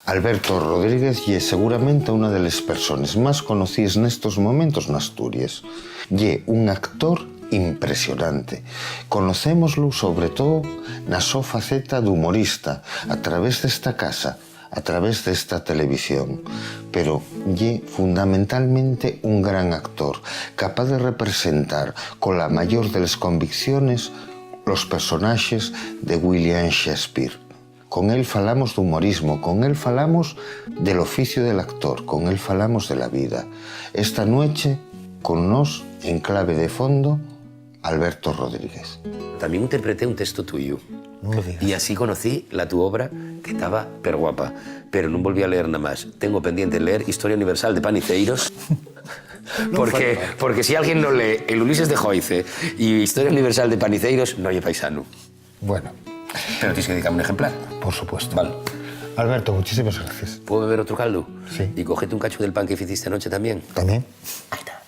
Alberto Rodríguez é seguramente unha das persoas máis conocidas nestos momentos na Asturias. É un actor impresionante. Conocémoslo sobre todo na súa faceta de humorista a través desta casa, a través desta televisión, pero é fundamentalmente un gran actor, capaz de representar con la mayor de las convicciones los personaxes de William Shakespeare. Con él falamos de humorismo, con él falamos del oficio del actor, con él falamos de la vida. Esta noche, con nos, en clave de fondo, Alberto Rodríguez. También interpreté un texto tuyo. No me digas. Y así conocí tu obra, que estaba guapa, pero no volví a leer nada más. Tengo pendiente leer Historia Universal de Paniceiros, porque si alguien no lee el Ulises de Joyce y Historia Universal de Paniceiros, no hay paisano. Bueno, Pero tienes que dedicarme un ejemplar. por supuesto. Vale. Alberto, muchísimas gracias. ¿Puedo beber otro caldo? Sí. Y cogete un cacho del pan que hiciste anoche también. ¿También? Ahí está.